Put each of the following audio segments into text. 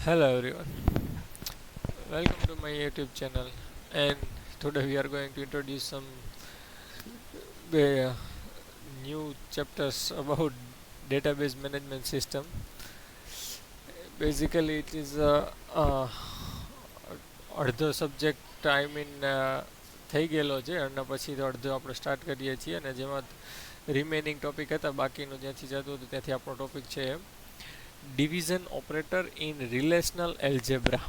Hello everyone, welcome to my YouTube channel. And today we are going to introduce some uh, new chapters about database management system. Basically, it is અડધો subject થઈ ગયેલો છે અને પછી તો અડધો આપણે સ્ટાર્ટ કરીએ છીએ અને જેમાં રિમેનિંગ ટોપિક હતા બાકીનું જ્યાંથી જતું હતું ત્યાંથી આપણો ટોપિક છે division operator in relational algebra.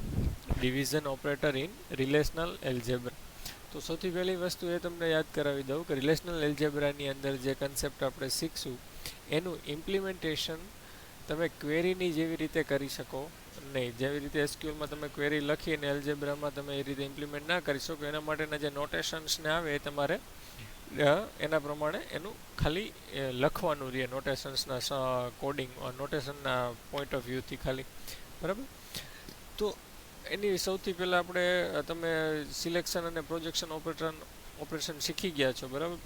Division operator in relational algebra. તો સૌથી પહેલી વસ્તુ એ તમને યાદ કરાવી દઉં કે રિલેશનલ એલ્જેબ્રાની અંદર જે કન્સેપ્ટ આપણે શીખશું એનું ઇમ્પ્લિમેન્ટેશન તમે ક્વેરીની જેવી રીતે કરી શકો નહીં. જેવી રીતે એસક્યુએલમાં તમે ક્વેરી લખીને એલ્જેબ્રામાં તમે એ રીતે ઇમ્પ્લિમેન્ટ ના કરી શકો એના માટેના જે નોટેશન્સને આવે એ તમારે એના પ્રમાણે એનું ખાલી લખવાનું રહે નોટેશન્સના કોડિંગ નોટેશનના પોઈન્ટ ઓફ વ્યૂથી ખાલી. બરાબર. તો એની સૌથી પહેલાં આપણે તમે સિલેક્શન અને પ્રોજેક્શન ઓપરેશન શીખી ગયા છો. બરાબર.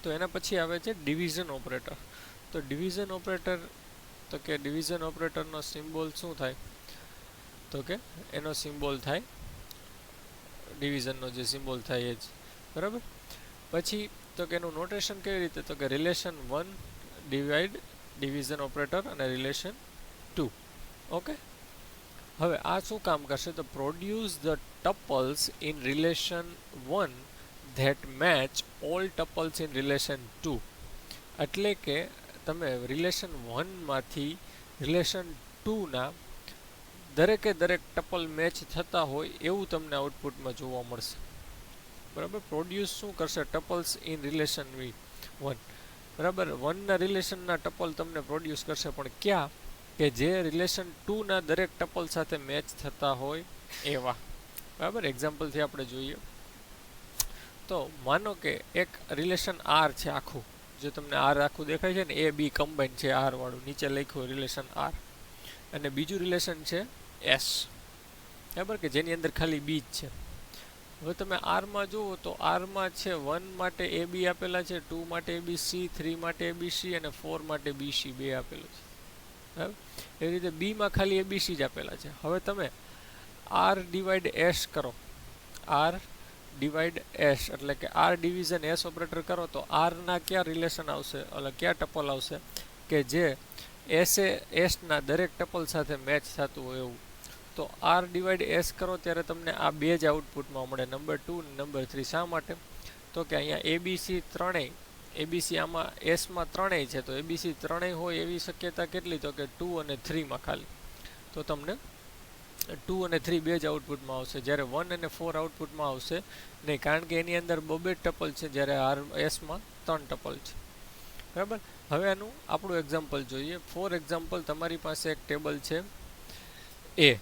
તો એના પછી આવે છે ડિવિઝન ઓપરેટર. તો ડિવિઝન ઓપરેટર તો કે ડિવિઝન ઓપરેટરનો સિમ્બોલ શું થાય તો કે એનો સિમ્બોલ થાય ડિવિઝનનો જે સિમ્બોલ થાય એ જ. બરાબર. પછી તો કે એનું નોટેશન કેવી રીતે તો કે રિલેશન 1 ડિવાઇડ ડિવિઝન ઓપરેટર અને રિલેશન 2. ઓકે. હવે આ શું કામ કરશે તો produce the tuples in relation 1 that match all tuples in relation 2. એટલે કે તમે રિલેશન 1માંથી રિલેશન 2ના દરેકે દરેક ટપલ મેચ થતા હોય એવું તમને આઉટપુટમાં જોવા મળશે. બરાબર. પ્રોડ્યુસ શું કરશે ટપલ્સ ઇન રિલેશન 1. બરાબર. 1ના રિલેશનના ટપલ તમને પ્રોડ્યુસ કરશે પણ ક્યાં કે જે રિલેશન 2ના દરેક ટપલ સાથે મેચ થતા હોય એવા. બરાબર. એક્ઝામ્પલથી આપણે જોઈએ તો માનો કે એક રિલેશન આર છે આખું, જો તમને આર આખું દેખાય છે ને એ બી કમ્બાઈન છે આર વાળું, નીચે લખ્યું રિલેશન આર. અને બીજું રિલેશન છે એસ. બરાબર કે જેની અંદર ખાલી બી જ છે. હવે તમે આરમાં જુઓ તો આરમાં છે 1 માટે એ બી આપેલા છે, 2 માટે એ બી સી, 3 માટે એ બી સી અને 4 માટે બી સી બે આપેલું છે. બરાબર. એવી રીતે બીમાં ખાલી એ બી સી જ આપેલા છે. હવે તમે આર ડિવાઈડ એસ કરો, આર ડિવાઈડ એસ એટલે કે આર ડિવિઝન એસ ઓપરેટર કરો તો આરના ક્યાં રિલેશન આવશે એટલે ક્યાં ટપલ આવશે કે જે એસના દરેક ટપલ સાથે મેચ થતું હોય એવું. તો આર ડિવાઈડ એસ કરો ત્યારે તમને આ બે જ આઉટપુટમાં મળે, નંબર 2 અને નંબર 3. શા માટે તો કે અહીંયા એબીસી ત્રણેય એબીસી આમાં એસમાં ત્રણેય છે તો એબીસી ત્રણેય હોય એવી શક્યતા કેટલી તો કે 2 અને 3માં ખાલી. તો તમને 2 અને 3 બે જ આઉટપુટમાં આવશે, જ્યારે 1 અને 4 આઉટપુટમાં આવશે નહીં, કારણ કે એની અંદર બે ટપલ છે જ્યારે આર એસમાં 3 ટપલ છે. બરાબર. હવે આનું આપણું એક્ઝામ્પલ જોઈએ. ફોર એક્ઝામ્પલ તમારી પાસે એક ટેબલ છે એ.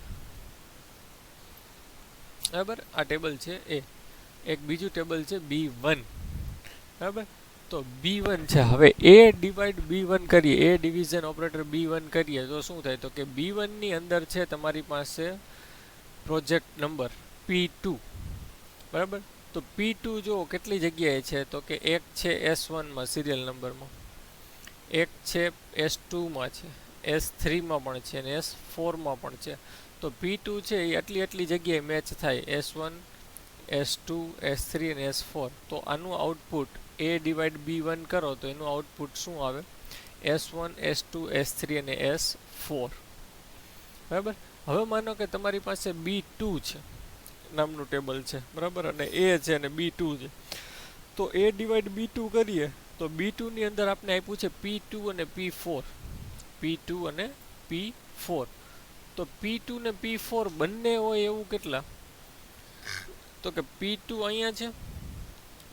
બરાબર. આ ટેબલ છે એ. એક બીજું ટેબલ છે B1. બરાબર. તો B1 છે. હવે એ ડિવાઈડ B1 કરીએ, એ ડિવિઝન ઓપરેટર B1 કરીએ તો શું થાય તો કે B1ની અંદર છે તમારી પાસે પ્રોજેક્ટ નંબર P2. બરાબર. તો P2 જો કેટલી જગ્યાએ છે તો કે એક છે S1માં સિરિયલ નંબરમાં, એક છે S2માં છે, S3માં પણ છે અને S4માં પણ છે. તો P2 છે એ આટલી જગ્યાએ મેચ થાય S1, S2, S3 અને S4. તો આનું આઉટપુટ એ ડિવાઈડ B1 કરો તો એનું આઉટપુટ શું આવે S1, S2, S3 અને S4. બરાબર. હવે માનો કે તમારી પાસે B2 છે નામનું ટેબલ છે. બરાબર. અને એ છે અને B2 છે. તો એ ડિવાઈડ B2 કરીએ તો B2ની અંદર આપણે આપ્યું છે P2 અને P4. P2 અને P4. તો P2 ને P4 બંને હોય એવું કેટલા તો કે P2 અહીંયા છે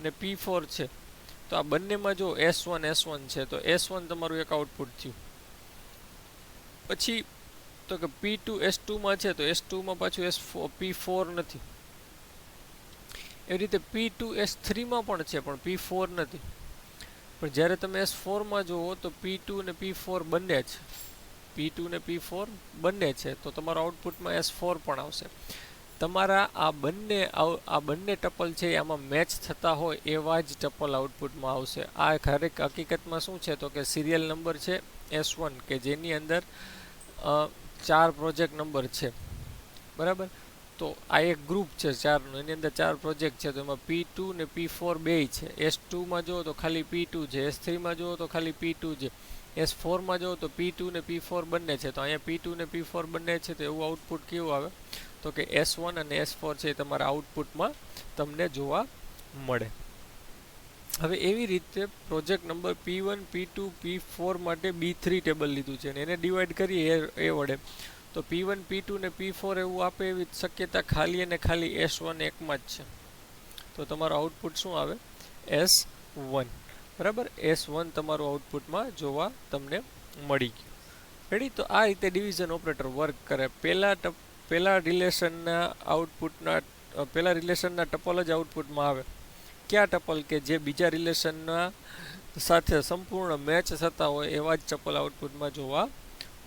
ને P4 છે. તો આ બંનેમાં જો S1 છે તો S1 તમારું એક આઉટપુટ થયું. પછી તો કે P2 S2માં છે તો S2માં પાછું P4 નથી. એવી રીતે P2 S3માં પણ છે પણ P4 નથી. પણ જ્યારે તમે S4માં જુઓ તો P2 અને P4 બંને છે. P2 ને P4 બંને છે તો તમારા આઉટપુટમાં S4 પણ આવશે. તમારા આ બંને ટપલ છે આમાં મેચ થતા હોય એવા જ ટપલ આઉટપુટમાં આવશે. આ હકીકતમાં શું છે તો કે સિરિયલ નંબર છે S1 કે જેની અંદર 4 પ્રોજેક્ટ નંબર છે, બરાબર. તો આ એક ગ્રુપ છે ચારનું, એની અંદર 4 પ્રોજેક્ટ છે. તો એમાં P2 ને P4 બેય છે. S2માં જુઓ તો ખાલી P2 છે, S3માં જુઓ તો ખાલી P2 છે, S4માં જુઓ તો P2 ને P4 બંને છે. તો અહીંયા P2 ને P4 બંને છે, તો એવું આઉટપુટ કેવું આવે? તો કે S1 અને S4 છે એ તમારા આઉટપુટમાં તમને જોવા મળે. હવે એવી રીતે project number P1, P2, P4 માટે B3 ટેબલ લીધું છે અને એને ડિવાઈડ કરીએ એ વડે, તો P1, P2 ને P4 એવું આપે એવી શક્યતા ખાલી અને ખાલી S1 એકમાં જ છે. તો તમારું આઉટપુટ શું આવે? S1, બરાબર. S1 તમારું આઉટપુટમાં જોવા તમને મળી ગયું. રેડી? તો આ રીતે ડિવિઝન ઓપરેટર વર્ક કરે. પહેલા રિલેશનના ટપલ જ આઉટપુટમાં આવે. કયા ટપલ? કે જે બીજા રિલેશનના સાથે સંપૂર્ણ મેચ થતા હોય એવા જ ટપલ આઉટપુટમાં જોવા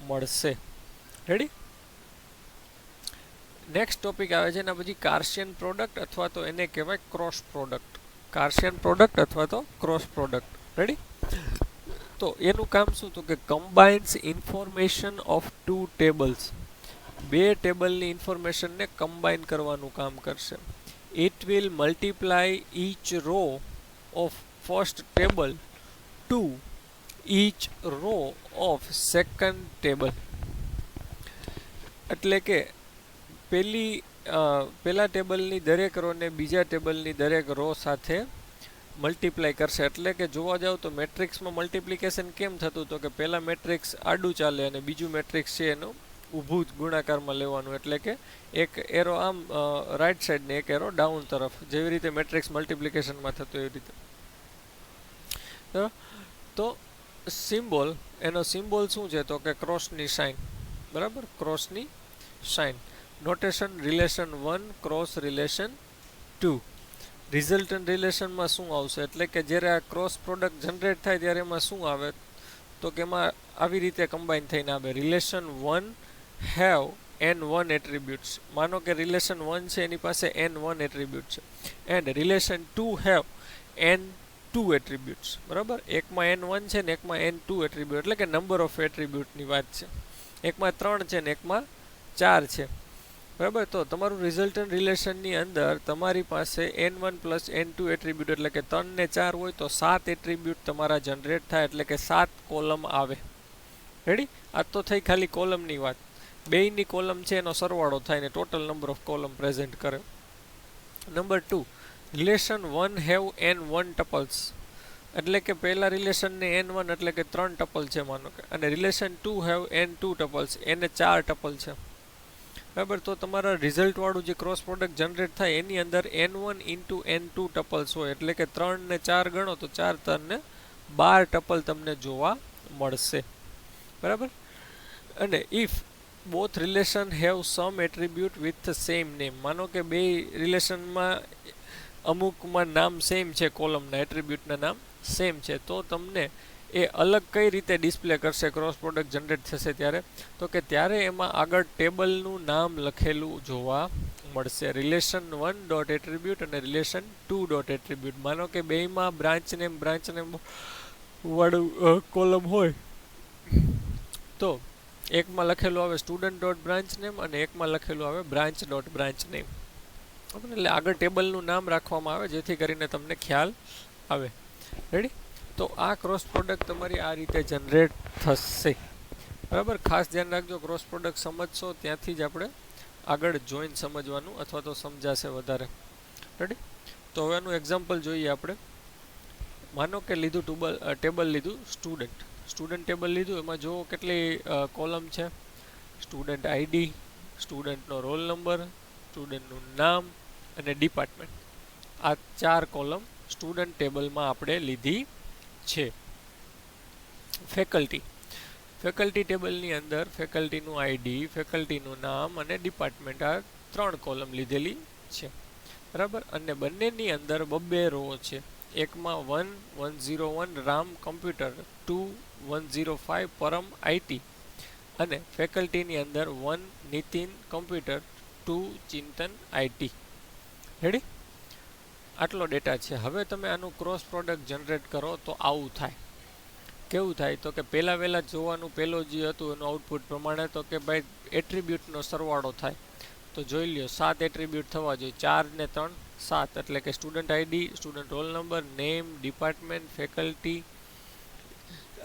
મળશે. રેડી? નેક્સ્ટ ટોપિક આવે છે એના પછી કાર્શિયન પ્રોડક્ટ અથવા તો એને કહેવાય ક્રોસ પ્રોડક્ટ. કાર્શિયન પ્રોડક્ટ અથવા તો ક્રોસ પ્રોડક્ટ. રેડી? તો એનું કામ શું? તો કે કમ્બાઇન્સ ઇન્ફોર્મેશન ઓફ ટુ ટેબલ્સ. બે ટેબલની ઇન્ફોર્મેશનને કમ્બાઇન કરવાનું કામ કરશે. It will multiply each row of first table to each row of second table. એટલે કે પહેલા ટેબલની દરેક રો ને બીજા ટેબલની દરેક રો સાથે મલ્ટીપ્લાય કરશે. એટલે કે જોવા જાવ તો મેટ્રિક્સમાં મલ્ટિપ્લિકેશન કેમ થતું? તો કે પહેલા મેટ્રિક્સ આડું ચાલે અને બીજું મેટ્રિક્સ છે એનું ઊભું જ ગુણાકારમાં લેવાનું. એટલે કે એક એરો આમ રાઈટ સાઈડ ને એક એરો ડાઉન તરફ, જેવી રીતે મેટ્રિક્સ મલ્ટિપ્લિકેશનમાં થતું એવી રીતે. તો સિમ્બોલ, એનો સિમ્બોલ શું છે? તો કે ક્રોસની સાઇન, બરાબર. ક્રોસની sign. Notation relation 1 cross relation 2. Resultant રિલેશનમાં શું આવશે? એટલે કે જ્યારે આ ક્રોસ પ્રોડક્ટ જનરેટ થાય ત્યારે એમાં શું આવે? તો કે એમાં આવી રીતે કમ્બાઈન થઈને આવે. Relation 1 have n1 attributes. માનો કે રિલેશન 1 છે એની પાસે n1 એટ્રીબ્યુટ છે and relation 2 have n2 attributes, બરાબર. એકમાં n1 છે ને એકમાં n2 એટ્રીબ્યુટ, એટલે કે નંબર ઓફ એટ્રીબ્યુટની વાત છે. એકમાં 3 છે ને એકમાં 4 છે, બરાબર. તો તમારું રિઝલ્ટન્ટ રિલેશનની અંદર તમારી પાસે n1 પ્લસ n2 એટ્રીબ્યુટ, એટલે કે 3 ને 4 હોય તો 7 એટ્રીબ્યુટ તમારા જનરેટ થાય, એટલે કે 7 કોલમ આવે. રેડી? આ તો થઈ ખાલી કોલમની વાત. બેયની કોલમ છે એનો સરવાળો થાય ને total number of column present કરે. Number 2, relation 1 have n1 tuples. એટલે કે પહેલા રિલેશનને n1 એટલે કે 3 ટપલ છે માનો કે, અને રિલેશન 2 હેવ n2 ટપલ્સ, એને 4 ટપલ છે, બરાબર. તો તમારા રિઝલ્ટવાળું જે ક્રોસ પ્રોડક્ટ જનરેટ થાય એની અંદર n1 ઇન્ટુ n2 ટપલ્સ હોય, એટલે કે 3 ને 4 ગણો તો 4 3 ને 12 ટપલ તમને જોવા મળશે, બરાબર. અને if both relation have some attribute with same name. માનો કે બે રિલેશનમાં અમુકમાં નામ સેમ છે, કોલમના એટ્રીબ્યુટના નામ સેમ છે, તો તમને એ અલગ કઈ રીતે ડિસ્પ્લે કરશે ક્રોસ પ્રોડક્ટ જનરેટ થશે ત્યારે? તો કે ત્યારે એમાં આગળ ટેબલનું નામ લખેલું જોવા મળશે. રિલેશન 1 ડોટ એટ્રીબ્યુટ અને રિલેશન 2 ડોટ એટ્રીબ્યુટ. માનો કે બેયમાં બ્રાન્ચ નેમ વાળું કોલમ હોય તો એકમાં લખેલું આવે સ્ટુડન્ટ ડોટ બ્રાન્ચ નેમ અને એકમાં લખેલું આવે બ્રાન્ચ ડોટ બ્રાન્ચ નેમ. એટલે આગળ ટેબલનું નામ રાખવામાં આવે જેથી કરીને તમને ખ્યાલ આવે. રેડી? તો આ ક્રોસ પ્રોડક્ટ તમારી આ રીતે જનરેટ થશે, બરાબર. ખાસ ધ્યાન રાખજો, ક્રોસ પ્રોડક્ટ સમજશો ત્યાંથી જ આપણે આગળ જોઈન સમજવાનું અથવા તો સમજાશે વધારે. રેડી? તો હવે એનું એક્ઝામ્પલ જોઈએ આપણે. માનો કે લીધું ટેબલ લીધું સ્ટુડન્ટ ટેબલ લીધું, એમાં જુઓ કેટલી કોલમ છે. સ્ટુડન્ટ આઈડી, સ્ટુડન્ટનો રોલ નંબર, સ્ટુડન્ટનું નામ અને ડિપાર્ટમેન્ટ. આ 4 કોલમ સ્ટુડન્ટ ટેબલમાં આપણે લીધી છે. ફેકલ્ટી ટેબલની અંદર ફેકલ્ટીનું આઈડી, ફેકલ્ટીનું નામ અને ડિપાર્ટમેન્ટ, આ 3 કોલમ લીધેલી છે, બરાબર. અને બંનેની અંદર 2 રો છે. એકમાં 101 રામ કમ્પ્યુટર, 2105 પરમ આઈટી, અને ફેકલ્ટીની અંદર 1 Nitin computer, 2 Chintan IT. Ready? આટલો ડેટા છે. હવે તમે આનું ક્રોસ પ્રોડક્ટ જનરેટ કરો તો આવું થાય. કેવું થાય તો કે પહેલાં જોવાનું પહેલું જે હતું એનું આઉટપુટ પ્રમાણે તો કે ભાઈ એટ્રીબ્યુટનો સરવાળો થાય. તો જોઈ લ્યો 7 એટ્રીબ્યુટ થવા જોઈએ, 4 ને 3 7, એટલે કે student ID, student role number, name, department, faculty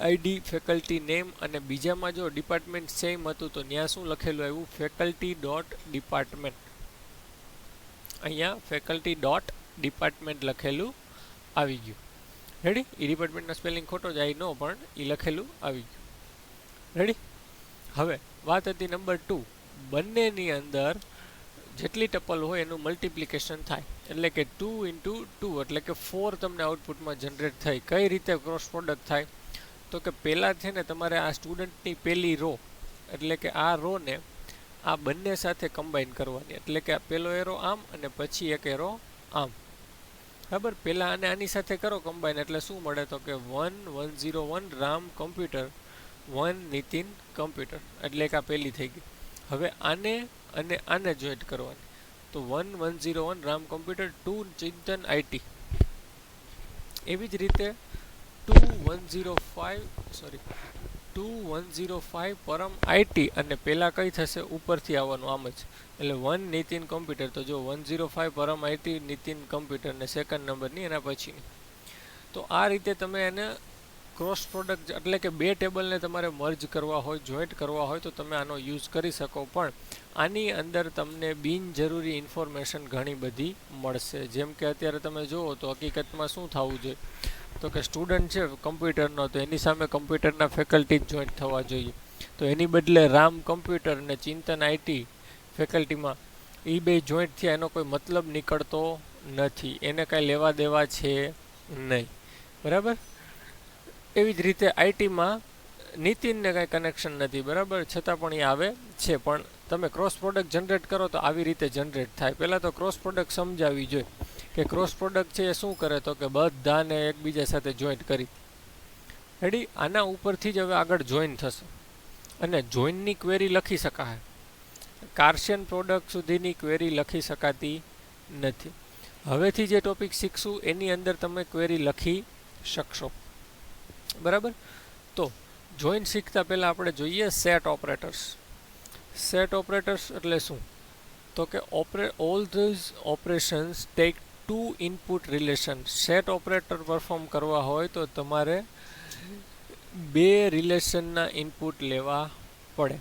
ID, faculty name, અને બીજામાં જો ડિપાર્ટમેન્ટ સેમ હતું તો ત્યાં શું લખેલું આવ્યું, ફેકલ્ટી ડોટ ડિપાર્ટમેન્ટ. અહીંયા ફેકલ્ટી ડોટ ડિપાર્ટમેન્ટ લખેલું આવી ગયું. રેડી? એ ડિપાર્ટમેન્ટનો સ્પેલિંગ ખોટો જાય ન, પણ એ લખેલું આવી ગયું. રેડી? હવે વાત હતી નંબર 2. બંનેની અંદર જેટલી ટપલ હોય એનું મલ્ટિપ્લિકેશન થાય, એટલે કે 2 × 2, એટલે કે 4 તમને આઉટપુટમાં જનરેટ થાય. કઈ રીતે ક્રોસ પ્રોડક્ટ થાય તો કે પહેલાં છે ને તમારે આ સ્ટુડન્ટની પહેલી રો, એટલે કે આ રોને આ બંને સાથે કમ્બાઈન કરવાની, એટલે કે પહેલો એરો આમ અને પછી એક એરો આમ. બરાબર? પહેલાં આને આની સાથે કરો કમ્બાઈન, એટલે શું મળે તો કે 1101 રામ કમ્પ્યુટર, 1 નીતિન કમ્પ્યુટર, એટલે કે આ પહેલી થઈ ગઈ. હવે આને અને આને જોઈન્ટ કરવાની, તો 1101 રામ કમ્પ્યુટર, 2 ચિંતન આઈટી. એવી જ રીતે 2105 પરમ આઈટી, અને પહેલાં કઈ થશે ઉપરથી આવવાનું આમ જ, એટલે 1 નીતિન કમ્પ્યુટર. તો જો 105 પરમ આઈટી નીતિન કમ્પ્યુટર ને સેકન્ડ નંબરની એના પછીની. તો આ રીતે તમે એને ક્રોસ પ્રોડક્ટ, એટલે કે બે ટેબલને તમારે મર્જ કરવા હોય, જોઈન્ટ કરવા હોય તો તમે આનો યુઝ કરી શકો. પણ આની અંદર તમને બિનજરૂરી ઇન્ફોર્મેશન ઘણી બધી મળશે. જેમ કે અત્યારે તમે જુઓ તો હકીકતમાં શું થવું જોઈએ તો કે સ્ટુડન્ટ છે કમ્પ્યુટરનો, તો એની સામે કમ્પ્યુટરના ફેકલ્ટી જ જોઈન્ટ થવા જોઈએ. તો એની બદલે રામ કમ્પ્યુટર ને ચિંતન આઈટી ફેકલ્ટીમાં એ બે જોઈન્ટ થયા, એનો કોઈ મતલબ નીકળતો નથી, એને કાંઈ લેવા દેવા છે નહીં. બરાબર? એવી જ રીતે આઈટીમાં નીતિનને કાંઈ કનેક્શન નથી, બરાબર, છતાં પણ એ આવે છે. પણ તમે ક્રોસ પ્રોડક્ટ જનરેટ કરો તો આવી રીતે જનરેટ થાય. પહેલાં તો ક્રોસ પ્રોડક્ટ સમજાવવી જોઈએ કે ક્રોસ પ્રોડક્ટ છે એ શું કરે તો કે બધાને એકબીજા સાથે જોઈન્ટ કરી. રેડી? આના ઉપરથી જ હવે આગળ જોઈન થશે, અને જોઈનની ક્વેરી લખી શકાય. કાર્શિયન પ્રોડક્ટ સુધીની ક્વેરી લખી શકાતી નથી. હવેથી જે ટોપિક શીખશું એની અંદર તમે ક્વેરી લખી શકશો. બરાબર? તો જોઈન શીખતા પહેલાં આપણે જોઈએ સેટ ઓપરેટર્સ. સેટ ઓપરેટર્સ એટલે શું તો કે all these operations take 2 input relation. Set operator perform કરવા હોય તો તમારે બે રિલેશનના ઇનપુટ લેવા પડે,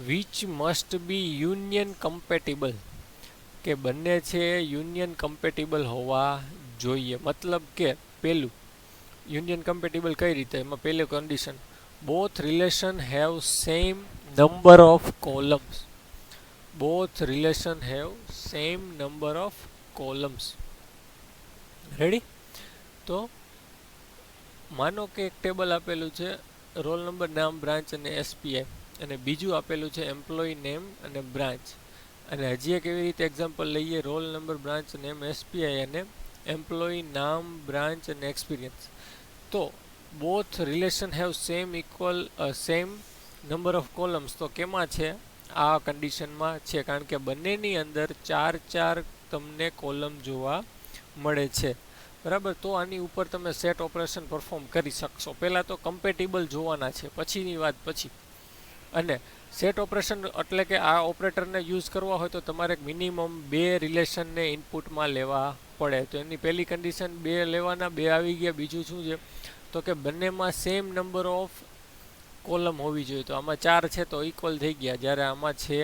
which must be union compatible, કે બંને છે યુનિયન કમ્પેટિબલ હોવા જોઈએ. મતલબ કે પહેલું યુનિયન કમ્પેટિબલ કઈ રીતે, એમાં પહેલું condition, both relation have same number of columns. Both relation have same number of columns. Ready? તો માનો કે એક ટેબલ આપેલું છે રોલ નંબર, નામ, બ્રાન્ચ અને એસપીઆઈ, અને બીજું આપેલું છે એમ્પ્લોયી નેમ અને બ્રાન્ચ. અને હજી એક એવી રીતે એક્ઝામ્પલ લઈએ, roll number, branch, name, SPI અને એમ્પ્લોયી નામ, બ્રાન્ચ અને એક્સપિરિયન્સ. તો both relation have same number of columns. તો કેમાં છે? આ કન્ડિશનમાં છે, કારણ કે બંનેની અંદર 4 તમને કોલમ જોવા મળે છે. બરાબર? તો આની ઉપર તમે સેટ ઓપરેશન પરફોર્મ કરી શકશો. પહેલાં તો કમ્પેટિબલ જોવાના છે, પછીની વાત પછી. અને સેટ ઓપરેશન એટલે કે આ ઓપરેટરને યુઝ કરવા હોય તો તમારે મિનિમમ બે રિલેશનને ઇનપુટમાં લેવા પડે. તો એની પહેલી કન્ડિશન બે લેવાના, બે આવી ગયા. બીજું શું છે તો કે બંનેમાં સેમ નંબર ઓફ કોલમ હોવી જોઈએ. તો આમાં 4 છે તો ઇક્વલ થઈ ગયા, જ્યારે આમાં છે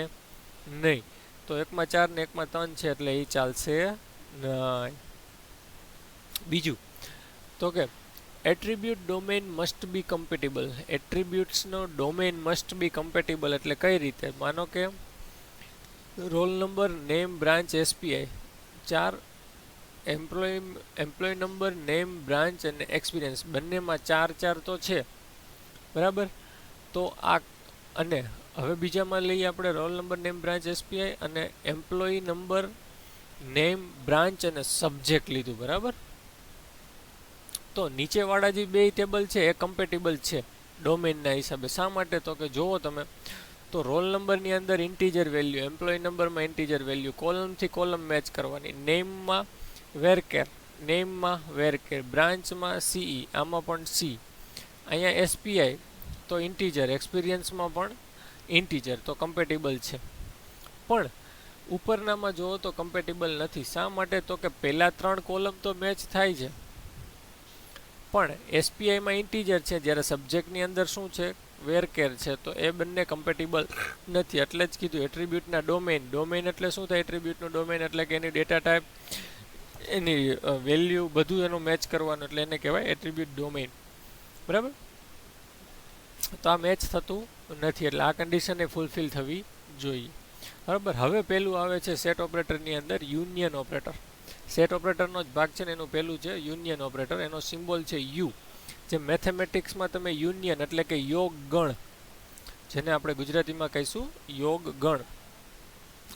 નહીં. તો એકમાં 4 ને એકમાં 3 છે એટલે એ ચાલશે નહીં. બીજું તો કે attribute domain must be compatible. એટ્રીબ્યુટ્સનો ડોમેન મસ્ટ બી કમ્પેટિબલ એટલે કઈ રીતે? માનો કે roll number, name, branch, SPI 4, employ number, name, branch અને એક્સપિરિયન્સ બંનેમાં 4 તો છે. બરાબર? તો આ, અને હવે બીજામાં લઈએ આપણે role number, name, branch, SPI અને એમ્પ્લોયી નંબર, નેમ, બ્રાન્ચ અને સબ્જેક્ટ લીધું. બરાબર? તો નીચેવાળા જે બે ટેબલ છે એ કમ્પેટિબલ છે ડોમેનના હિસાબે. શા માટે તો કે જુઓ તમે, તો રોલ નંબરની અંદર ઇન્ટીજર વેલ્યુ, એમ્પ્લોયી નંબરમાં ઇન્ટીજર વેલ્યુ, કોલમથી કોલમ મેચ કરવાની, નેમમાં વેરકેર, નેમમાં વેરકેર, બ્રાન્ચમાં સીઈ, આમાં પણ સી, અહીંયા એસપીઆઈ તો ઇન્ટીજર, એક્સપિરિયન્સમાં પણ ઇન્ટીજર, તો કમ્પેટેબલ છે. પણ ઉપરનામાં જુઓ તો કમ્પેટેબલ નથી. શા માટે? તો કે પહેલા 3 કોલમ તો મેચ થાય છે, પણ એસપીઆઈમાં ઇન્ટીજર છે, જ્યારે સબ્જેક્ટની અંદર શું છે, વેરકેર છે, તો એ બંને કમ્પેટેબલ નથી. એટલે જ કીધું એટ્રીબ્યુટના ડોમેઇન. ડોમેઇન એટલે શું થાય? એટ્રીબ્યુટનું ડોમેઇન એટલે કે એની ડેટા ટાઈપ, એની વેલ્યુ, બધું એનું મેચ કરવાનું, એટલે એને કહેવાય એટ્રીબ્યુટ ડોમેઇન. બરાબર? તો આ મેચ થતું નથી, એટલે આ કન્ડિશન એ ફૂલફિલ થવી જોઈએ. બરાબર. હવે પહેલું આવે છે સેટ ઓપરેટરની અંદર યુનિયન ઓપરેટર. સેટ ઓપરેટરનો જ ભાગ છે ને એનું પહેલું છે યુનિયન ઓપરેટર. એનો સિમ્બોલ છે યુ. જે મેથેમેટિક્સમાં તમે યુનિયન એટલે કે યોગ ગણ, જેને આપણે ગુજરાતીમાં કહીશું યોગ ગણ,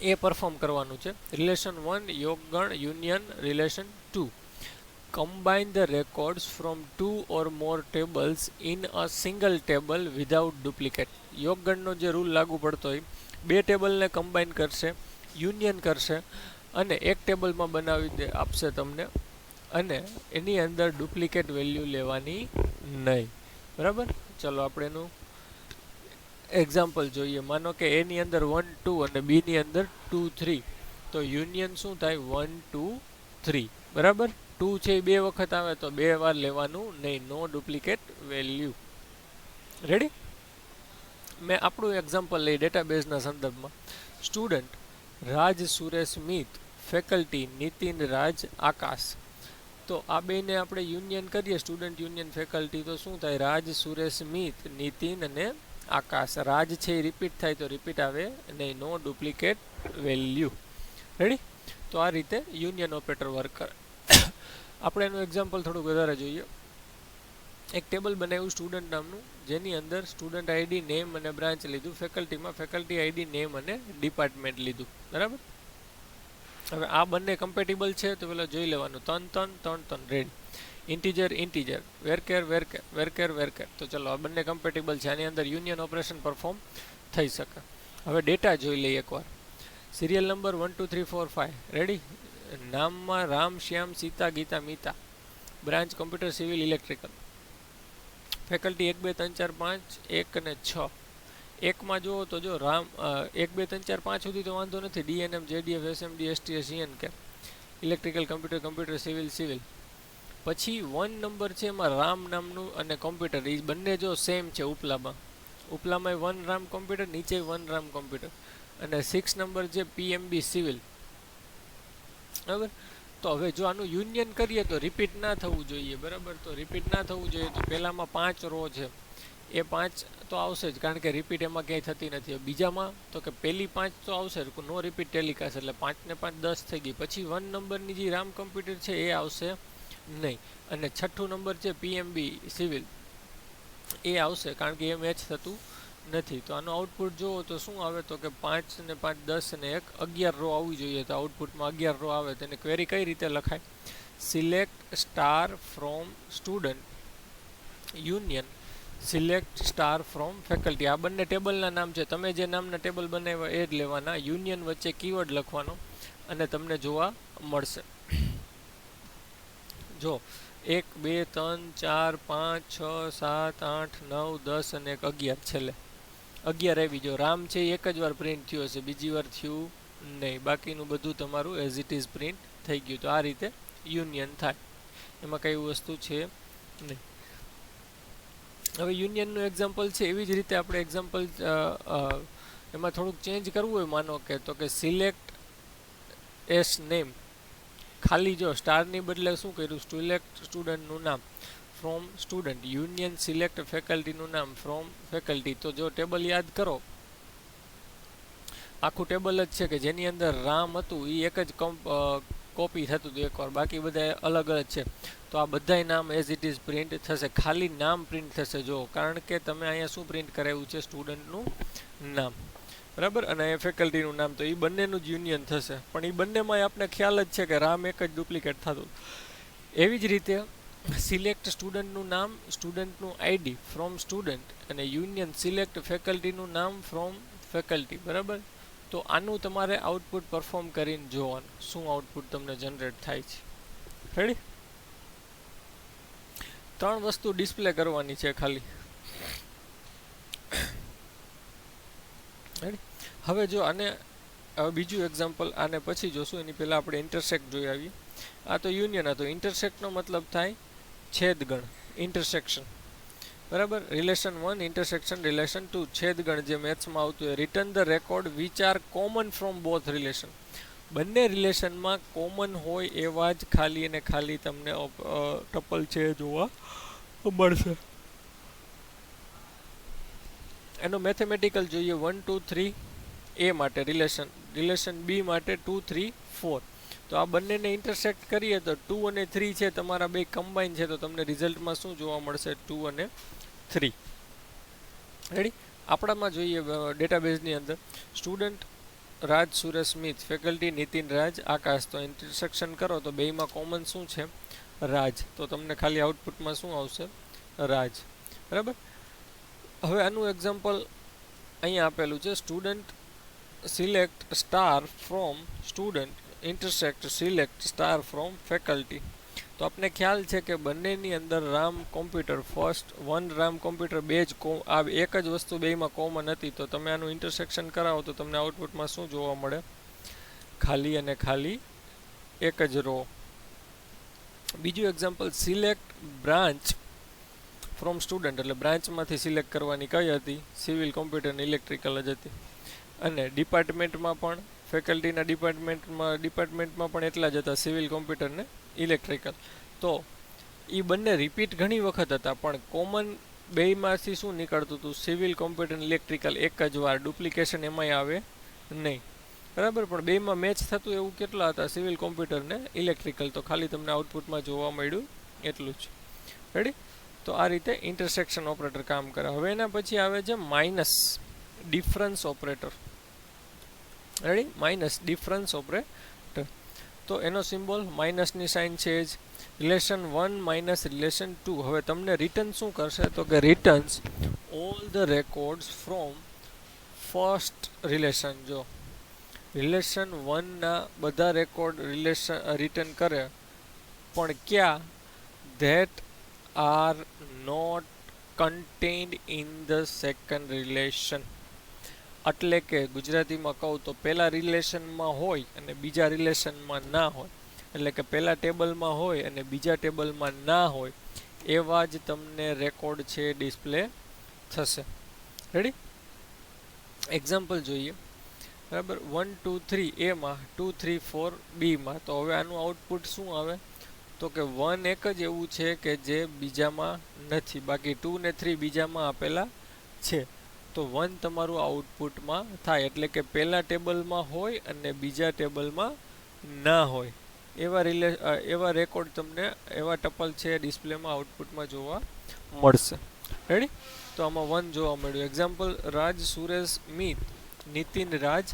એ પરફોર્મ કરવાનું છે. રિલેશન 1 યોગ ગણ union relation 2. Combine the records from 2 or more tables in a single table without duplicate. યોગગણનો જે રૂલ લાગુ પડતો હોય, 2 ટેબલને કમ્બાઈન કરશે, યુનિયન કરશે અને એક ટેબલમાં બનાવી આપશે તમને, અને એની અંદર ડુપ્લિકેટ વેલ્યુ લેવાની નહીં. બરાબર? ચલો આપણે એનું એક્ઝામ્પલ જોઈએ. માનો કે એની અંદર 1 2 અને બીની અંદર 2 3, તો યુનિયન શું થાય? 1 2 3. બરાબર? 2 છે એ 2 વખત આવે તો 2 વાર લેવાનું નહીં. નો ડુપ્લિકેટ વેલ્યુ. રેડી? મેં આપણું એક્ઝામ્પલ લઈ ડેટાબેઝના સંદર્ભમાં. સ્ટુડન્ટ રાજ સુરેશ મિત, ફેકલ્ટી નીતિન રાજ આકાશ. તો આ બેને આપણે યુનિયન કરીએ, સ્ટુડન્ટ યુનિયન ફેકલ્ટી, તો શું થાય? રાજ સુરેશ મિત નીતિન અને આકાશ. રાજ છે એ રિપીટ થાય તો રિપીટ આવે નહીં. નો ડુપ્લિકેટ વેલ્યુ. રેડી? તો આ રીતે યુનિયન ઓપરેટર વર્ક કરે. આપણે એનું એક્ઝામ્પલ થોડુંક વધારે જોઈએ. એક ટેબલ બનાવ્યું સ્ટુડન્ટ નામનું, જેની અંદર સ્ટુડન્ટ આઈડી, નેમ અને બ્રાન્ચ લીધું. ફેકલ્ટીમાં ફેકલ્ટી આઈડી, નેમ અને ડિપાર્ટમેન્ટ લીધું. બરાબર? હવે આ બંને કમ્પેટેબલ છે તો પેલા જોઈ લેવાનું. 3 3 3 3 રેડી. Integer integer, વેરકેર વેરકેર, વેરકેર વેરકેર. તો ચલો આ બંને કમ્પેટેબલ છે. આની અંદર યુનિયન ઓપરેશન પરફોર્મ થઈ શકે. હવે ડેટા જોઈ લઈએ એકવાર. Serial number 1 2 3 4 5. રેડી? નામમાં Ram Shyam Sita Gita Mita. Branch computer civil electrical. Faculty 1 2 3 4 5 1 અને 6. એકમાં જુઓ તો જો રામ 1 2 3 4 5 સુધી તો વાંધો નથી. DNM JDF SMD STS CNK electrical computer computer civil civil. પછી 1 નંબર છે એમાં રામ નામનું અને કોમ્પ્યુટર, એ બંને જો સેમ છે. ઉપલામાં 1 રામ કોમ્પ્યુટર, નીચે 1 રામ કોમ્પ્યુટર. અને 6 નંબર છે પીએમબી સિવિલ. બરાબર? તો હવે જો આનું યુનિયન કરીએ તો રિપીટ ના થવું જોઈએ. બરાબર? તો રિપીટ ના થવું જોઈએ તો પહેલામાં 5 રો છે એ 5 તો આવશે જ, કારણ કે રિપીટ એમાં ક્યાંય થતી નથી. બીજામાં તો કે પહેલી 5 તો આવશે, નો રિપીટ ટેલિકાસ્ટ, એટલે 5 ને 5 10 થઈ ગઈ. પછી 1 નંબરની જે રામ કોમ્પ્યુટર છે એ આવશે નહીં. અને છઠ્ઠું નંબર છે પીએમબી સિવિલ, એ આવશે, કારણ કે એ મેચ થતું નથી. તો આનું આઉટપુટ જુઓ તો શું આવે? તો કે 5 ને 5 10 ને 1 11 રો આવવી જોઈએ. તો આઉટપુટમાં 11 રો આવે. તેને ક્વેરી કઈ રીતે લખાય? Select star from student union select star from faculty. આ બંને ટેબલના નામ છે. તમે જે નામના ટેબલ બનાવ્યા એ જ લેવાના. યુનિયન વચ્ચે કીવર્ડ લખવાનો અને તમને જોવા મળશે. જો 1 2 3 4 5 6 7 8 9 10 અને 11 છેલ્લે 11 આવી. જો રામ છે એક જ વાર પ્રિન્ટ થયો હશે, બીજી વાર થયું નહીં. બાકીનું બધું તમારું એઝ ઇટ ઇઝ પ્રિન્ટ થઈ ગયું. તો આ રીતે યુનિયન થાય, એમાં કઈ વસ્તુ છે નહીં. હવે યુનિયનનું એક્ઝામ્પલ છે. એવી જ રીતે આપણે એક્ઝામ્પલ એમાં થોડુંક ચેન્જ કરવું હોય, માનો કે તો કે સિલેક્ટ એસ નેમ. ખાલી જો સ્ટારની બદલે શું કર્યું? સિલેક્ટ સ્ટુડન્ટનું નામ ફ્રોમ સ્ટુડન્ટ. યુનિયન સિલેક્ટ ફેકલ્ટીનું નામ ફ્રોમ ફેકલ્ટી. તો જો ટેબલ યાદ કરો, આખું ટેબલ જ છે કે જેની અંદર રામ હતું એ એક જ કોપી થતું હતું એકવાર, બાકી બધા અલગ અલગ છે. તો આ બધાય નામ એઝ ઇટ ઇઝ પ્રિન્ટ થશે, ખાલી નામ પ્રિન્ટ થશે. જો કારણ કે તમે અહીંયા શું પ્રિન્ટ કરાવ્યું છે? સ્ટુડન્ટનું નામ. બરાબર? અને એ ફેકલ્ટીનું નામ. તો એ બંનેનું જ યુનિયન થશે. પણ એ બંનેમાં આપણે ખ્યાલ જ છે કે રામ એક જ ડુપ્લિકેટ થતું. એવી જ રીતે સિલેક્ટ સ્ટુડન્ટનું નામ, સ્ટુડન્ટનું આઈડી ફ્રોમ સ્ટુડન્ટ, અને યુનિયન સિલેક્ટ ફેકલ્ટીનું નામ ફ્રોમ ફેકલ્ટી. બરાબર? તો આનું તમારે આઉટપુટ પરફોર્મ કરીને જોવાનું, શું આઉટપુટ તમને જનરેટ થાય છે. રેડી? ત્રણ વસ્તુ ડિસ્પ્લે કરવાની છે ખાલી. હવે જો આને બીજું એક્ઝામ્પલ આને પછી જોશું, એની પહેલાં આપણે ઇન્ટરસેક્ટ જોઈ આવીએ. આ તો યુનિયન હતો. ઇન્ટરસેક્ટનો મતલબ થાય છેદગણ, ઇન્ટરસેક્શન. બરાબર. રિલેશન 1 ઇન્ટરસેક્શન રિલેશન 2 છેદગણ, જે મેથ્સમાં આવતું હોય. Return the record which are common from both relation. બંને રિલેશનમાં કોમન હોય એવા જ ખાલી અને ખાલી તમને ટપલ છે જોવા મળશે. એનો મેથેમેટિકલ જોઈએ. 1 2 3 એ માટે રિલેશન બી માટે 2 3 4. તો આ બંનેને ઇન્ટરસેક્ટ કરીએ તો 2 અને 3 છે તમારા બે કમ્બાઈન છે, તો તમને રિઝલ્ટમાં શું જોવા મળશે? 2 અને 3. રેડી. આપણામાં જોઈએ ડેટાબેઝની અંદર સ્ટુડન્ટ રાજ સુરેશ સ્મિત, ફેકલ્ટી નીતિન રાજ આકાશ. તો ઇન્ટરસેક્શન કરો તો બેયમાં કોમન શું છે? રાજ. તો તમને ખાલી આઉટપુટમાં શું આવશે? રાજ. બરાબર. હવે આનું એક્ઝામ્પલ અહીંયા આપેલું છે. Student select star from student intersect select star from faculty. તો આપને ખ્યાલ છે કે બંનેની અંદર Ram computer first Ram computer બે જ આ એક જ વસ્તુ બેયમાં કોમન હતી. તો તમે આનું ઇન્ટરસેક્શન કરાવો તો તમને આઉટપુટમાં શું જોવા મળે? ખાલી અને ખાલી એક જ રો. બીજું example select branch from student, એટલે બ્રાન્ચમાંથી સિલેક્ટ કરવાની કઈ હતી? સિવિલ કોમ્પ્યુટર ને ઇલેક્ટ્રિકલ જ હતી. અને ડિપાર્ટમેન્ટમાં પણ ફેકલ્ટીના ડિપાર્ટમેન્ટમાં પણ એટલા જ હતા, સિવિલ કોમ્પ્યુટર ને ઇલેક્ટ્રિકલ. તો એ બંને રિપીટ ઘણી વખત હતા, પણ કોમન બેયમાંથી શું નીકળતું હતું? સિવિલ કોમ્પ્યુટર ઇલેક્ટ્રિકલ એક જ વાર. ડુપ્લિકેશન એમાંય આવે નહીં. બરાબર. પણ બેયમાં મેચ થતું એવું કેટલા હતા? સિવિલ કોમ્પ્યુટર ને ઇલેક્ટ્રિકલ. તો ખાલી તમને આઉટપુટમાં જોવા મળ્યું એટલું જ. રેડી. તો આ રીતે ઇન્ટરસેક્શન ઓપરેટર કામ કરે. હવે એના પછી આવે છે minus difference operator. Ready. Minus difference operator. તો એનો સિમ્બોલ માઇનસની સાઇન છે જ. Relation 1 minus relation 2. હવે તમને રિટર્ન શું કરશે? તો કે returns all the records from first relation. જો રિલેશન 1ના બધા રેકોર્ડ રિટર્ન કરે, પણ ક્યાં? That are not contained in the second relation. એટલે કે ગુજરાતીમાં કહું તો પહેલા રિલેશનમાં હોય અને બીજા રિલેશનમાં ના હોય. એટલે કે પહેલા ટેબલમાં હોય અને બીજા ટેબલમાં ના હોય એવા જ તમને રેકોર્ડ છે ડિસ્પ્લે થશે. રેડી. એક્ઝામ્પલ જોઈએ. બરાબર. 1 2 3 એમાં, 2 3 4 બીમાં. તો હવે આનું આઉટપુટ શું આવે? તો કે 1 એક જ એવું છે કે જે બીજામાં નથી, બાકી 2 ને 3 બીજામાં આપેલા છે. તો 1 તમારું આઉટપુટમાં થાય. એટલે કે પહેલા ટેબલમાં હોય અને બીજા ટેબલમાં ના હોય એવા રેકોર્ડ તમને, એવા ટપલ છે ડિસ્પ્લેમાં આઉટપુટમાં જોવા મળશે. રેડી. તો આમાં 1 જોવા મળ્યું. એક્ઝામ્પલ રાજ સુરેશ મિત નીતિન રાજ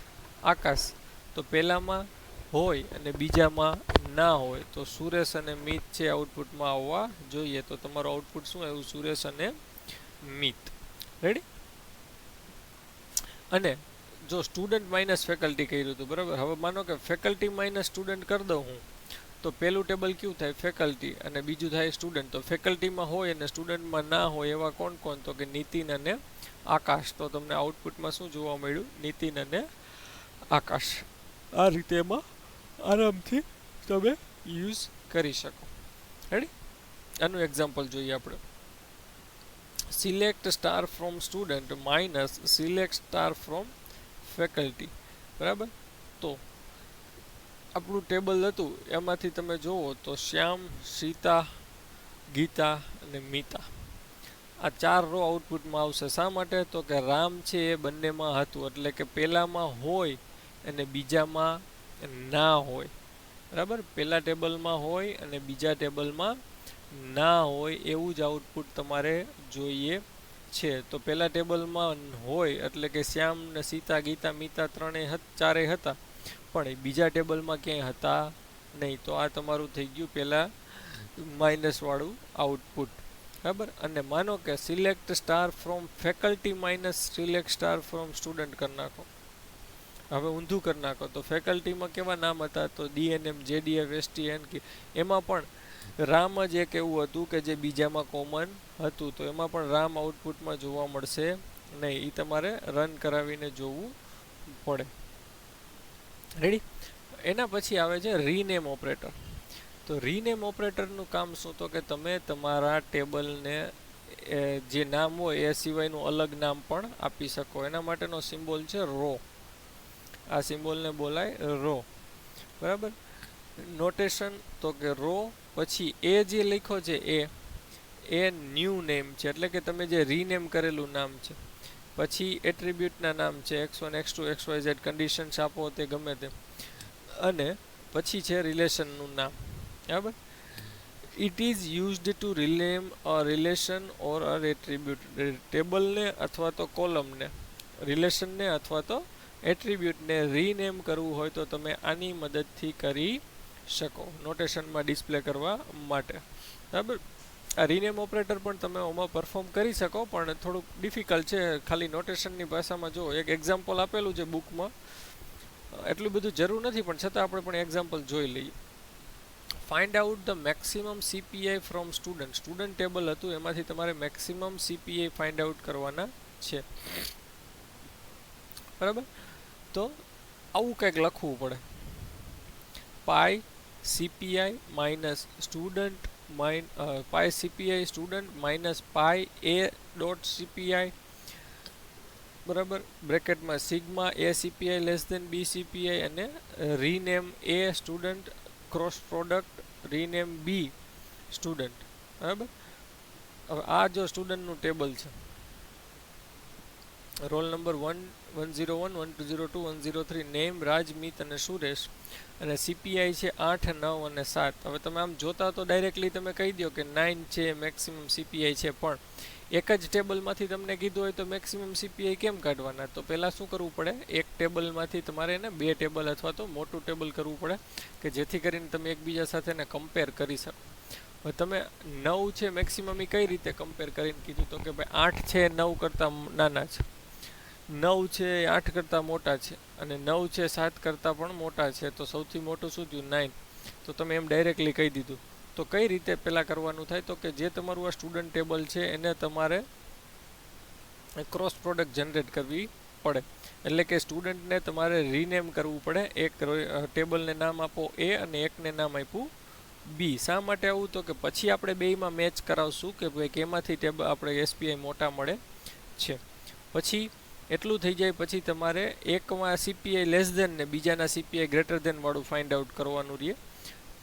આકાશ. તો પહેલામાં હોય અને બીજામાં ના હોય. તો સુરેશ અને મિત છે આઉટપુટમાં આવવા જોઈએ. તો તમારું આઉટપુટ શું આવ્યું? સુરેશ અને મિત. રેડી. અને જો સ્ટુડન્ટ માઇનસ ફેકલ્ટી કર્યું હતું. બરાબર. હવે માનો કે ફેકલ્ટી માઇનસ સ્ટુડન્ટ કરી દઉં હું, તો પહેલું ટેબલ કયું થાય? ફેકલ્ટી. અને બીજું થાય સ્ટુડન્ટ. તો ફેકલ્ટીમાં હોય અને સ્ટુડન્ટમાં ના હોય એવા કોણ કોણ? તો કે નીતિન અને આકાશ. તો તમને આઉટપુટમાં શું જોવા મળ્યું? નીતિન અને આકાશ. આ રીતે એમાં આરામથી તમે યુઝ કરી શકો. રેડી. આનું એક્ઝામ્પલ જોઈએ આપણે. Select star from student minus select star from faculty. બરાબર. તો આપણું ટેબલ હતું એમાંથી તમે જુઓ તો શ્યામ, સીતા, ગીતા અને મીતા, આ 4 રો આઉટપુટમાં આવશે. શા માટે? તો કે રામ છે એ બંનેમાં હતું. એટલે કે પહેલામાં હોય અને બીજામાં ના હોય. બરાબર. પહેલા ટેબલમાં હોય અને બીજા ટેબલમાં ના હોય એવું જ આઉટપુટ તમારે જોઈએ છે. તો પહેલા ટેબલમાં હોય એટલે કે શ્યામ ને સીતા, ગીતા, મીતા ચારેય હતા, પણ બીજા ટેબલમાં ક્યાંય હતા નહીં. તો આ તમારું થઈ ગયું પહેલા માઇનસ વાળું આઉટપુટ. બરાબર. અને માનો કે select star from faculty minus select star from student કરી નાખો. હવે ઊંધું કરી નાખો. તો ફેકલ્ટીમાં કેવા નામ હતા? તો DNM, JDF, STN. એમાં પણ રામ જ એક એવું હતું કે જે બીજામાં કોમન હતું, તો એમાં પણ રામ આઉટપુટમાં જોવા મળશે નહીં. એ તમારે રન કરાવીને જોવું પડે. રેડી. એના પછી આવે છે રીનેમ ઓપરેટર. તો રીનેમ ઓપરેટરનું કામ શું, તો કે તમે તમારા ટેબલને જે નામ હોય એ સિવાયનું અલગ નામ પણ આપી શકો. એના માટેનો સિમ્બોલ છે રો. આ સિમ્બોલને બોલાય રો. બરાબર. નોટેશન તો કે રો પછી એ જે લખ્યો છે એ ન્યૂ નેમ છે, એટલે કે તમે જે રીનેમ કરેલું નામ છે. પછી એટ્રીબ્યુટના નામ છે x1 x2 xyz, કન્ડિશન્સ આપો તે ગમે તે. અને પછી છે રિલેશનનું નામ. બરાબર. It is used to rename a relation or a attribute. ટેબલને અથવા તો કોલમને, રિલેશનને અથવા તો એટ્રીબ્યુટને રીનેમ કરવું હોય તો તમે આની મદદથી કરી શકો, નોટેશનમાં ડિસ્પ્લે કરવા માટે. બરાબર. આ રીનેમ ઓપરેટર પણ તમે આમાં પરફોર્મ કરી શકો, પણ થોડુંક ડિફિકલ્ટ છે. ખાલી નોટેશનની ભાષામાં જો એક એક્ઝામ્પલ આપેલું છે બુકમાં, એટલું બધું જરૂર નથી, પણ છતાં આપણે પણ એક્ઝામ્પલ જોઈ લઈએ. Find out the maximum CPI from student. Student table હતું, એમાંથી તમારે મેક્સિમમ સીપીઆઈ ફાઇન્ડ આઉટ કરવાના છે. બરાબર. તો આવું કંઈક લખવું પડે. Pi CPI minus student pi CPI student minus pi a dot CPI. બરાબર. બ્રેકેટમાં sigma a CPI less than b CPI અને rename a student cross product rename b student. બરાબર. હવે આ જો સ્ટુડન્ટનું ટેબલ છે, roll number 101 1202 103, name Raj, Mit અને સુરેશ, અને સીપીઆઈ છે 8 9 અને 7. હવે તમે આમ જોતા તો ડાયરેક્ટલી તમે કહી દો કે 9 છે મેક્સિમમ સીપીઆઈ છે, પણ એક જ ટેબલમાંથી તમને કીધું હોય તો મેક્સિમમ સીપીઆઈ કેમ કાઢવાના? તો પહેલાં શું કરવું પડે, એક ટેબલમાંથી તમારે ને બે ટેબલ અથવા તો મોટું ટેબલ કરવું પડે કે જેથી કરીને તમે એકબીજા સાથે ને કમ્પેર કરી શકો. હવે તમે 9 છે મેક્સિમમ એ કઈ રીતે કમ્પેર કરીને કીધું, તો કે ભાઈ 8 છે 9 કરતાં નાના છે, 9 છે એ 8 કરતાં મોટા છે, અને 9 છે 7 કરતાં પણ મોટા છે. તો સૌથી મોટું શું થયું? 9. તો તમે એમ ડાયરેક્ટલી કહી દીધું. તો કઈ રીતે પહેલાં કરવાનું થાય, તો કે જે તમારું આ સ્ટુડન્ટ ટેબલ છે એને તમારે ક્રોસ પ્રોડક્ટ જનરેટ કરવી પડે. એટલે કે સ્ટુડન્ટને તમારે રીનેમ કરવું પડે. એક ટેબલને નામ આપો એ અને એકને નામ આપ્યું બી. શા માટે આવું? તો કે પછી આપણે બેયમાં મેચ કરાવશું કે ભાઈ કેમાંથી ટેબલ આપણે એસપીઆઈ મોટા મળે છે. પછી એટલું થઈ જાય પછી તમારે એકમાં સીપીઆઈ લેસ દેન ને બીજાના સીપીઆઈ ગ્રેટર દેન વાળું ફાઇન્ડ આઉટ કરવાનું રહે.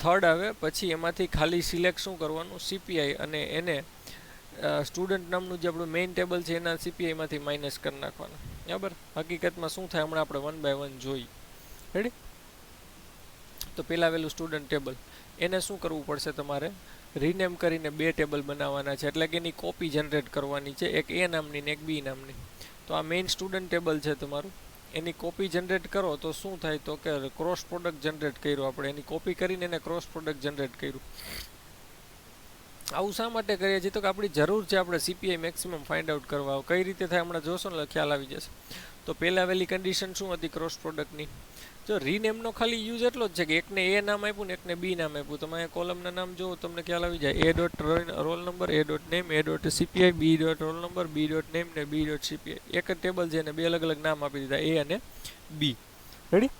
થર્ડ આવે પછી એમાંથી ખાલી સિલેક્ટ શું કરવાનું? સીપીઆઈ, અને એને સ્ટુડન્ટ નામનું જે આપણું મેઇન ટેબલ છે એના સીપીઆઈમાંથી માઇનસ કરી નાખવાનું. બરાબર. હકીકતમાં શું થાય હમણાં આપણે 1 બાય 1 જોઈ. રેડી. તો પહેલાં આવેલું સ્ટુડન્ટ ટેબલ, એને શું કરવું પડશે? તમારે રીનેમ કરીને બે ટેબલ બનાવવાના છે, એટલે કે એની કોપી જનરેટ કરવાની છે, એક એ નામની ને એક બી નામની. તો આ મેઇન સ્ટુડન્ટ ટેબલ છે તમારું, એની કોપી જનરેટ કરો તો શું થાય? તો કે ક્રોસ પ્રોડક્ટ જનરેટ કર્યું આપણે, એની કોપી કરીને એને ક્રોસ પ્રોડક્ટ જનરેટ કર્યું. આવું શા માટે કરીએ છીએ? તો કે આપણી જરૂર છે આપણે સીપીઆઈ મેક્સિમમ ફાઇન્ડ આઉટ કરવા. કઈ રીતે થાય હમણાં જોશો ને ખ્યાલ આવી જશે. તો પહેલાં આવેલી કન્ડિશન શું હતી ક્રોસ પ્રોડક્ટની? જો રીનેમનો ખાલી યુઝ એટલો જ છે કે એકને એ નામ આપ્યું ને એકને બી નામ આપ્યું. તમે અહીંયા કોલમના નામ જુઓ તમને ખ્યાલ આવી જાય. A dot roll number, A dot name, A dot CPI, B dot roll number, B dot name ને બી ડોટ સીપીઆઈ. એક જ ટેબલ છે ને બે અલગ અલગ નામ આપી દીધા, એ અને બી. રેડી.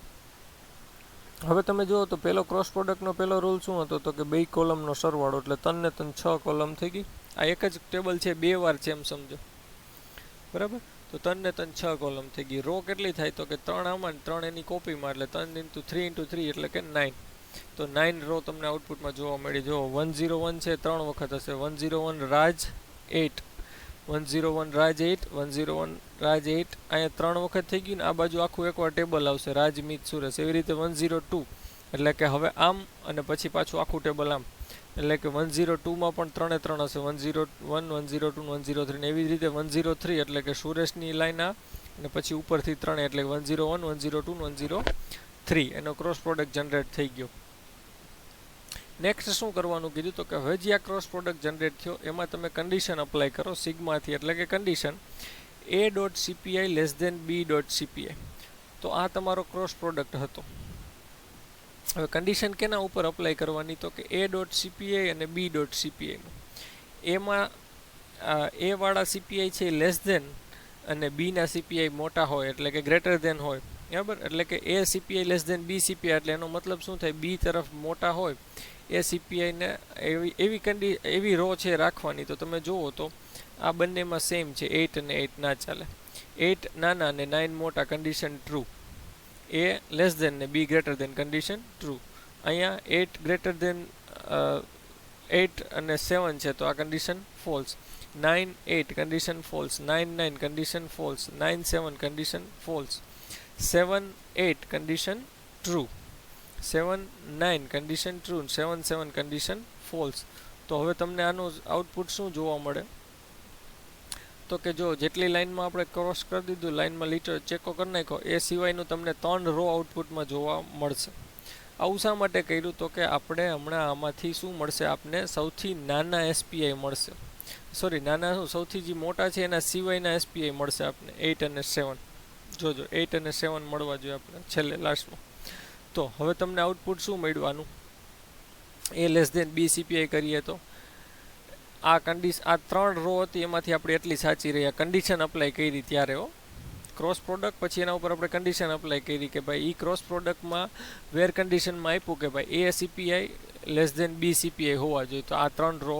હવે તમે જુઓ તો પહેલો ક્રોસ પ્રોડક્ટનો પહેલો રૂલ શું હતો? તો કે બે કોલમનો સરવાળો, એટલે 3 ને 3 6 કોલમ થઈ ગઈ. આ એક જ ટેબલ છે, બે વાર છે એમ સમજો. બરાબર. તો 3 ને 3 6 કોલમ થઈ ગઈ. રો કેટલી થાય? તો કે 3 આમાં 3 એની કોપીમાં, એટલે 3 × 3 × 3 એટલે કે 9. તો 9 રો તમને આઉટપુટમાં જોવા મળી. જો 101 છે 3 વખત હશે. 101 રાજ 8, 101 રાજ 8, 101 રાજ 8, અહીંયા 3 વખત થઈ ગયું ને આ બાજુ આખું એકવાર ટેબલ આવશે રાજ, મિત, સુરેશ. એવી રીતે 102, એટલે કે હવે આમ અને પછી પાછું આખું ટેબલ આમ, એટલે કે 102માં પણ 3 એ 3 હશે. 101 102 103 ને એવી જ રીતે 103 એટલે કે સુરેશની લાઈન આ, અને પછી ઉપરથી 3 એટલે 101 102 103 એનો ક્રોસ પ્રોડક્ટ જનરેટ થઈ ગયો. નેક્સ્ટ શું કરવાનું કીધું? તો કે હવે જે આ ક્રોસ પ્રોડક્ટ જનરેટ થયો એમાં તમે કન્ડિશન અપ્લાય કરો સિગ્માથી, એટલે કે condition A dot CPI less than B dot CPI. તો આ તમારો ક્રોસ પ્રોડક્ટ હતો. હવે કન્ડિશન કેના ઉપર અપ્લાય કરવાની તો કે એ ડોટ સીપીઆઈ અને બી ડોટ સીપીઆઈમાં એમાં એ વાળા સીપીઆઈ છે લેસ ધેન અને બીના સીપીઆઈ મોટા હોય એટલે કે ગ્રેટર ધેન હોય બરાબર. એટલે કે એ સીપીઆઈ લેસ ધેન બી સીપીઆઈ એટલે એનો મતલબ શું થાય, બી તરફ મોટા હોય એ સીપીઆઈને એવી રો છે રાખવાની. તો તમે જુઓ તો આ બંનેમાં સેમ છે, 8 અને 8 ના ચાલે. 8 નાના અને 9 મોટા, કન્ડિશન ટ્રુ. એ લેસ ધેન ને B greater than, condition true. અહીંયા 8 ગ્રેટર ધેન 8 અને 7 છે તો આ condition false. 9 8 condition false. 9 9 condition false. 9 7 condition false. 7 8 condition true. 7 9 condition true. 7 7 condition false. તો હવે તમને આનું આઉટપુટ શું જોવા મળે તો કે જો જેટલી લાઇનમાં આપણે ક્રોસ કરી દીધું, લાઇનમાં લીટર ચેકો કરી નાખો, એ સિવાયનું તમને 3 રો આઉટપુટમાં જોવા મળશે. આવું શા માટે કર્યું તો કે આપણે હમણાં આમાંથી શું મળશે, આપને સૌથી નાના એસપીઆઈ મળશે. સોરી, નાના શું, સૌથી જે મોટા છે એના સિવાયના એસપીઆઈ મળશે આપને 8 અને 7. જોજો 8 અને 7 મળવા જોઈએ આપણે છેલ્લે લાસ્ટમાં. તો હવે તમને આઉટપુટ શું મળ્યું આનું, એ લેસ ધેન બી સીપીઆઈ કરીએ તો આ 3 રો હતી એમાંથી આપણે એટલી સાચી રહ્યા, કન્ડિશન અપ્લાય કરી ત્યારે ક્રોસ પ્રોડક્ટ, પછી એના ઉપર આપણે કન્ડિશન અપ્લાય કરી કે ભાઈ એ ક્રોસ પ્રોડક્ટમાં વેર કન્ડિશનમાં આપ્યું કે ભાઈ એ સીપીઆઈ લેસ ધેન બી સીપીઆઈ હોવા જોઈએ. તો આ 3 રો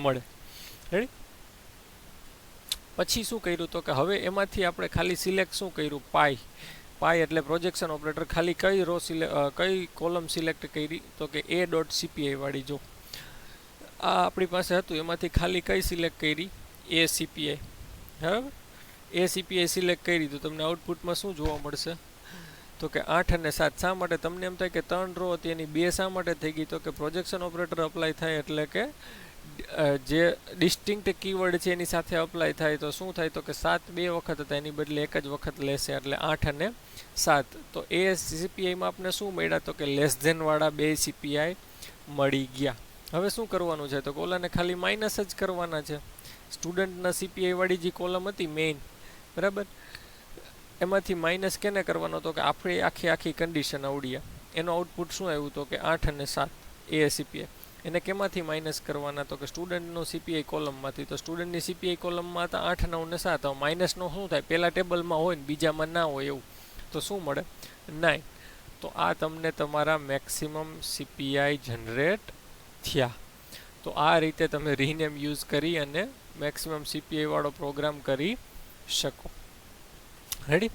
મળે. રેડી. પછી શું કર્યું તો કે હવે એમાંથી આપણે ખાલી સિલેક્ટ શું કર્યું, પાઈ એટલે પ્રોજેક્શન ઓપરેટર. ખાલી કઈ કોલમ સિલેક્ટ કરી તો કે એ ડોટ સીપીઆઈ વાળી. જો આ આપણી પાસે હતું એમાંથી ખાલી કઈ સિલેક્ટ કરી, એ સીપીઆઈ. બરાબર, એ સીપીઆઈ સિલેક્ટ કરી તો તમને આઉટપુટમાં શું જોવા મળશે તો કે 8 અને 7. શા માટે તમને એમ થાય કે 3 રો હતી એની 2 શા માટે થઈ ગઈ તો કે પ્રોજેક્શન ઓપરેટર અપ્લાય થાય એટલે કે જે ડિસ્ટિંક્ટ કીવર્ડ છે એની સાથે અપ્લાય થાય તો શું થાય તો કે 7 2 વખત હતા એની બદલે એક જ વખત લેશે એટલે 8 અને 7. તો એ સીપીઆઈમાં આપણે શું મળ્યા તો કે લેસ ધેન વાળા 2 સીપીઆઈ મળી ગયા. હવે શું કરવાનું છે તો ઓલાને ખાલી માઇનસ જ કરવાના છે. સ્ટુડન્ટના સીપીઆઈ વાળી જે કોલમ હતી મેઇન, બરાબર, એમાંથી માઇનસ કેને કરવાનો તો કે આપણે આખી કન્ડિશન આવડ્યા. એનો આઉટપુટ શું આવ્યું તો કે 8 અને 7 એ સીપીઆઈ. એને કેમાંથી માઇનસ કરવાના તો કે સ્ટુડન્ટનો સીપીઆઈ કોલમમાંથી. તો સ્ટુડન્ટની સીપીઆઈ કોલમમાં હતા 8 9 અને 7. હવે માઇનસનો શું થાય, પહેલા ટેબલમાં હોય ને બીજામાં ના હોય એવું, તો શું મળે 9. તો આ તમને તમારા મેક્સિમમ સીપીઆઈ જનરેટ થયા. તો આ રીતે તમે રીનેમ યુઝ કરી અને મેક્સિમમ સીપીઆઈ વાળો પ્રોગ્રામ કરી શકો. રેડી.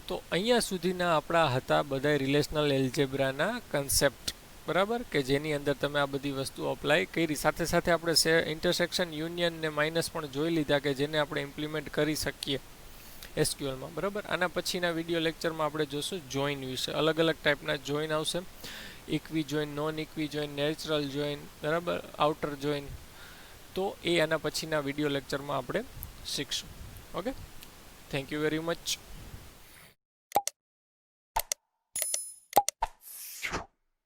તો અહીંયા સુધીના આપણા હતા બધા રિલેશનલ એલ્જેબ્રાના કન્સેપ્ટ, બરાબર, કે જેની અંદર તમે આ બધી વસ્તુ અપ્લાય કરી. સાથે સાથે આપણે ઇન્ટરસેક્શન, યુનિયન ને માઇનસ પણ જોઈ લીધા કે જેને આપણે ઇમ્પ્લિમેન્ટ કરી શકીએ એસક્યુએલમાં. બરાબર. આના પછીના વિડીયો લેક્ચરમાં આપણે જોશું જોઈન વિશે. અલગ અલગ ટાઈપના જોઈન આવશે, equi join, non equi join, natural join, બરાબર, આઉટર જોઈન. તો એ આના પછીના વિડીયો લેક્ચરમાં આપણે શીખશું. Okay, thank you very much.